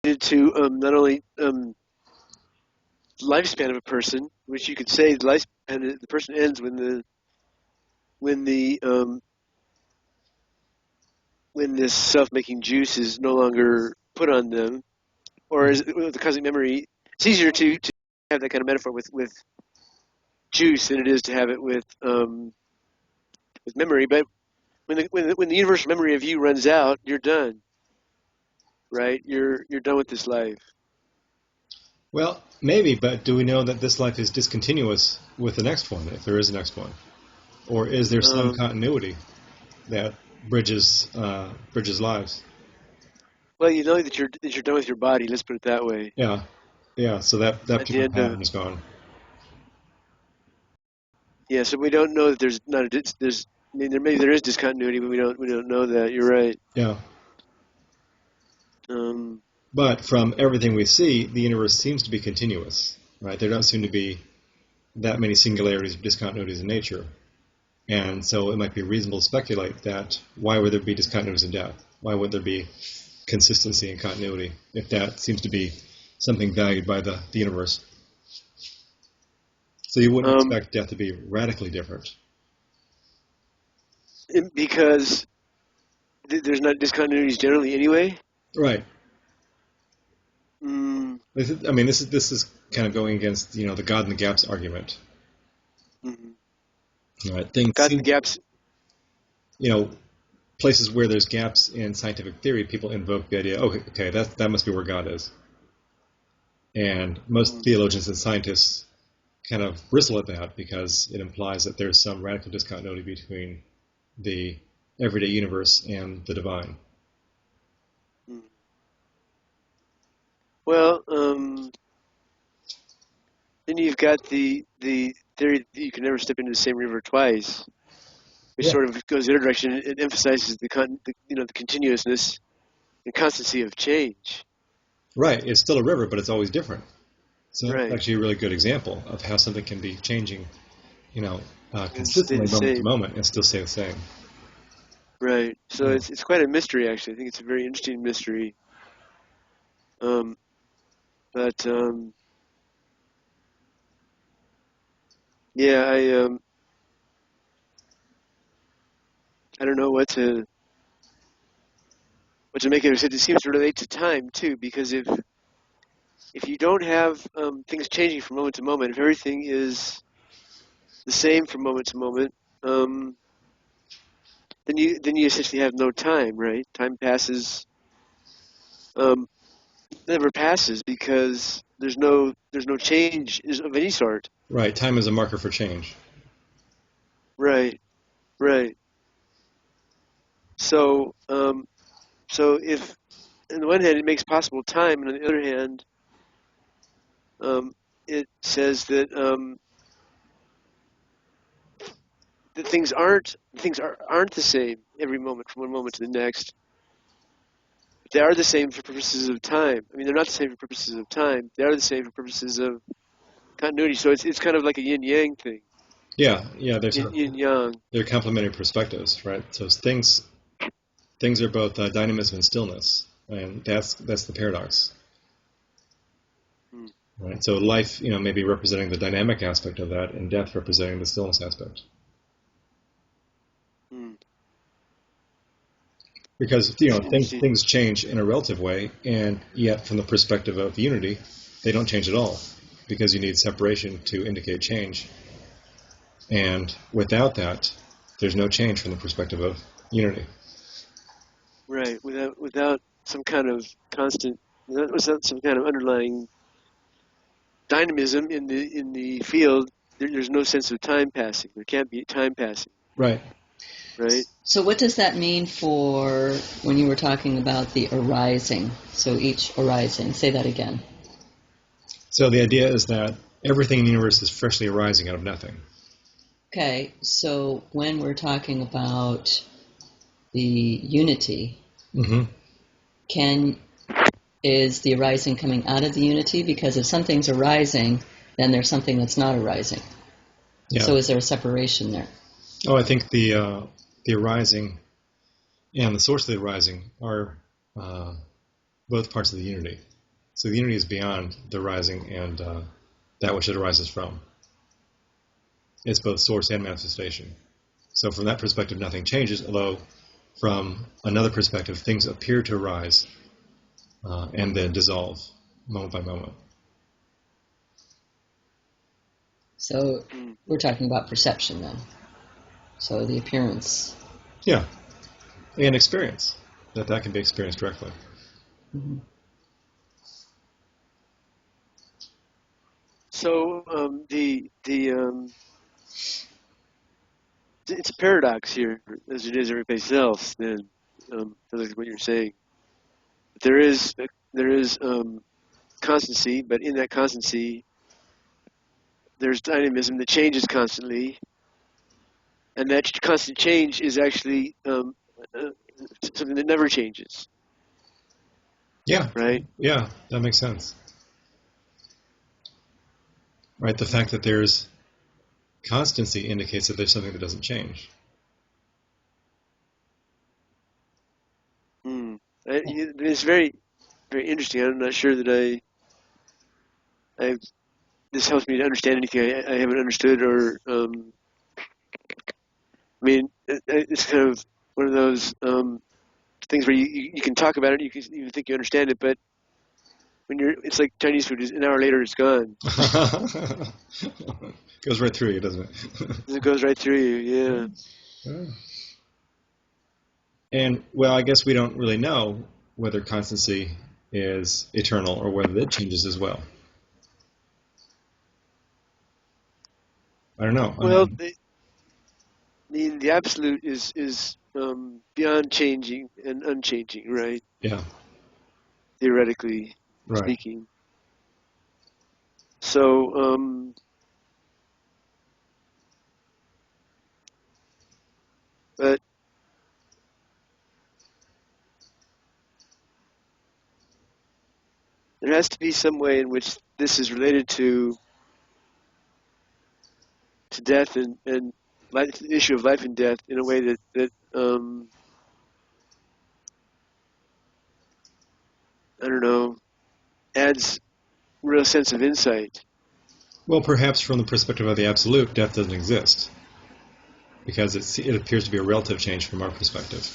to not only lifespan of a person, which you could say the lifespan of the person ends when the when this self-making juice is no longer put on them, or is with the cosmic memory. It's easier to have that kind of metaphor with juice than it is to have it with memory. But when the universal memory of you runs out, you're done, right? You're done with this life. Well, maybe, but do we know that this life is discontinuous with the next one, if there is a next one? Or is there some continuity that bridges lives? Well, you know that you're done with your body. Let's put it that way. Yeah. So that At the particular end of pattern is gone. yeah, so we don't know that there's not a there's. I mean, maybe there is discontinuity, but we don't know that. You're right. Yeah. Um, But from everything we see, the universe seems to be continuous, right? There don't seem to be that many singularities or discontinuities in nature. And so it might be reasonable to speculate that why would there be discontinuities in death? Why would there be consistency and continuity if that seems to be something valued by the universe? So you wouldn't expect death to be radically different. because there's not discontinuities generally anyway. Right. Mm. I mean, this is kind of going against the God in the gaps argument. Mm-hmm. Right. Things God in seem, the gaps. Places where there's gaps in scientific theory, people invoke the idea, okay, that must be where God is. And most theologians and scientists kind of bristle at that because it implies that there's some radical discontinuity between the everyday universe and the divine. Well, then you've got the theory that you can never step into the same river twice, which sort of goes the other direction. It emphasizes the continuousness and constancy of change. Right. It's still a river, but it's always different. So that's Right. actually a really good example of how something can be changing, consistently the moment to same. moment and still stay the same. Right. So it's quite a mystery, actually. I think it's a very interesting mystery. But yeah, I don't know what to make of it. It seems to relate to time too, because if you don't have things changing from moment to moment, if everything is the same from moment to moment, then you essentially have no time, right? Time passes, never passes because there's no change of any sort. Right. Time is a marker for change. Right, right. So if on the one hand it makes possible time, and on the other hand, it says that that aren't the same every moment from one moment to the next. They are the same for purposes of time. I mean, they're not the same for purposes of time. They are the same for purposes of continuity. So it's kind of like a yin yang thing. Yeah. There's Yin yang. they're complementary perspectives, right? So things are both dynamism and stillness, and that's the paradox. Right. So life, maybe representing the dynamic aspect of that, and death representing the stillness aspect. Because things change in a relative way, and yet from the perspective of unity, they don't change at all, because you need separation to indicate change. And without that, there's no change from the perspective of unity. Right. Without some kind of constant, without some kind of underlying dynamism in the field, there's no sense of time passing. There can't be time passing. Right. Right. So what does that mean for when you were talking about the arising? So each arising, say that again. So the idea is that everything in the universe is freshly arising out of nothing. Okay, so when we're talking about the unity, is the arising coming out of the unity? Because if something's arising, then there's something that's not arising. Yeah. So is there a separation there? Oh, I think the arising and the source of the arising are both parts of the unity. So the unity is beyond the rising and that which it arises from. It's both source and manifestation. So from that perspective, nothing changes, although from another perspective, things appear to arise and then dissolve moment by moment. So we're talking about perception then. So the appearance. Yeah, and experience. That can be experienced directly. Mm-hmm. So it's a paradox here, as it is every place else. Then, like what you're saying, there is constancy, but in that constancy, there's dynamism that changes constantly, and that constant change is actually something that never changes. Yeah, right. Yeah, that makes sense. Right, the fact that there's constancy indicates that there's something that doesn't change. It's very, very interesting. I'm not sure that this helps me to understand anything I haven't understood, or I mean, it's kind of one of those things where you can talk about it, you think you understand it, but when it's like Chinese food. An hour later, it's gone. Goes right through you, doesn't it? It goes right through you. Yeah. And well, I guess we don't really know whether constancy is eternal or whether it changes as well. I don't know. Well, the absolute is beyond changing and unchanging, right? Yeah. Theoretically speaking. So, but there has to be some way in which this is related to death and life, the issue of life and death, in a way that I don't know, adds real sense of insight. Well, perhaps from the perspective of the absolute, death doesn't exist, because it appears to be a relative change from our perspective.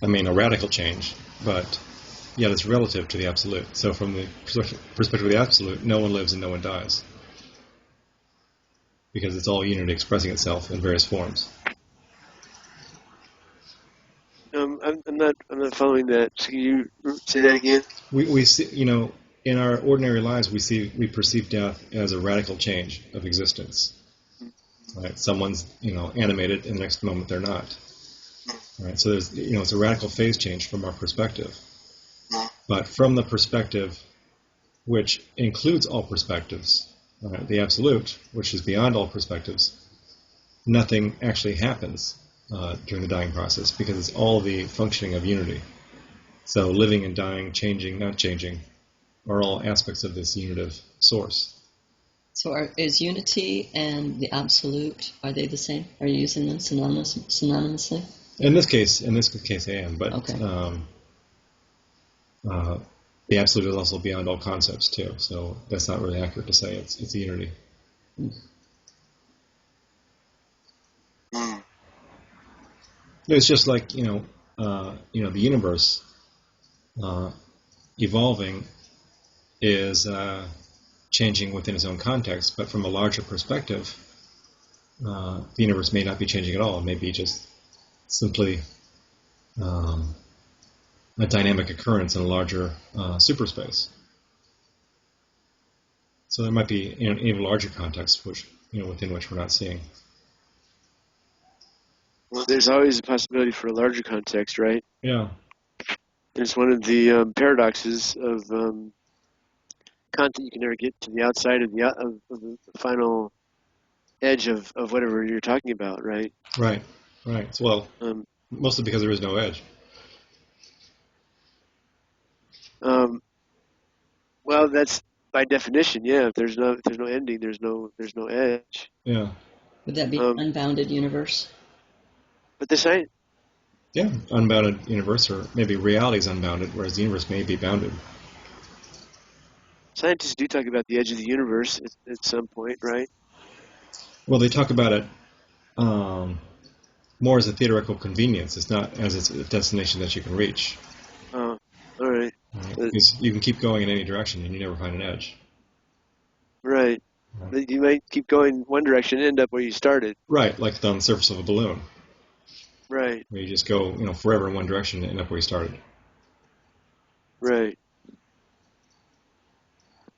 I mean, a radical change, but yet it's relative to the absolute. So from the perspective of the absolute, no one lives and no one dies, because it's all unity expressing itself in various forms. I'm not following that. So can you say that again? We see, in our ordinary lives, we perceive death as a radical change of existence. Right? Someone's animated, and the next moment they're not. Right? So there's it's a radical phase change from our perspective. But from the perspective, which includes all perspectives, right, the absolute, which is beyond all perspectives, nothing actually happens during the dying process, because it's all the functioning of unity. So living and dying, changing, not changing, are all aspects of this unitive source. So is unity and the absolute, are they the same? Are you using them synonymously? In this case, I am. But okay. The absolute is also beyond all concepts too. So that's not really accurate to say it's a unity. It's just like the universe evolving is changing within its own context, but from a larger perspective, the universe may not be changing at all. It may be just simply a dynamic occurrence in a larger superspace. So there might be an even larger context, within which we're not seeing. Well, there's always a possibility for a larger context, right? Yeah. It's one of the paradoxes of content you can never get to the outside of the final edge of whatever you're talking about, right? Right. Well, mostly because there is no edge. Well, that's by definition, yeah. If there's no ending, there's no edge. Yeah. Would that be an unbounded universe? But this ain't. Yeah, unbounded universe, or maybe reality is unbounded, whereas the universe may be bounded. scientists do talk about the edge of the universe at some point, right? Well, they talk about it more as a theoretical convenience. It's not as a destination that you can reach. Oh, all right. Right? But, Because you can keep going in any direction and you never find an edge. right. Right, But you might keep going one direction and end up where you started. right, like on the surface of a balloon, Right. where you just go, forever in one direction and end up where you started. Right.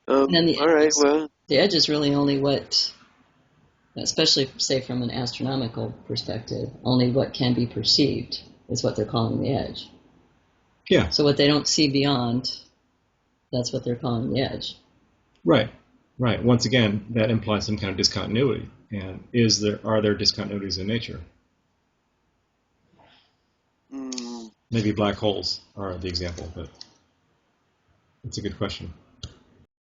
And then All right. Well. the edge is really only what, especially say from an astronomical perspective, only what can be perceived is what they're calling the edge. Yeah. So what they don't see beyond, that's what they're calling the edge. Right. Right. Once again, that implies some kind of discontinuity. And are there discontinuities in nature? Mm, Maybe black holes are the example, but it's a good question.